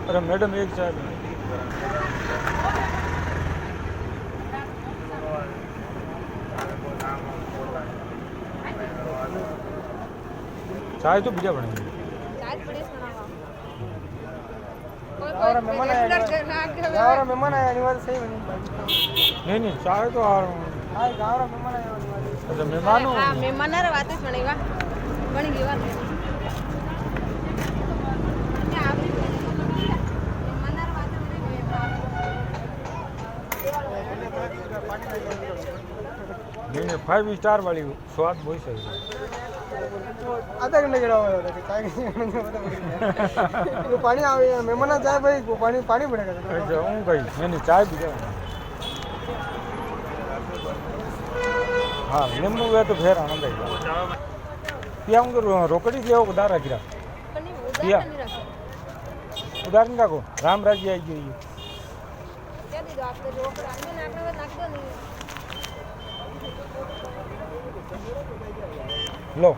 अरे मैडम एक चाय चाय तो बीजा बनेगी मेहमान आया अनिवार्य सही बनी नहीं चाय तो आ रहा हूँ गाँव मेहमान आया अच्छा मेहमानों हाँ मेहमान वाते बनेगा बन गई बात नहीं 5 स्टार वाली स्वाद बहुत सही है आधा घंटे गिरा हुआ था चाय पानी आवे मेहमान चाय भाई पानी पानी पड़ेगा अच्छा हूँ भाई नहीं चाय बीजा हाँ नींबू है तो फिर आनंद आएगा पिया हूँ रोकड़ी दिया उधार रखी रहा पिया उधार नहीं रखो राम राज्य आई गई लो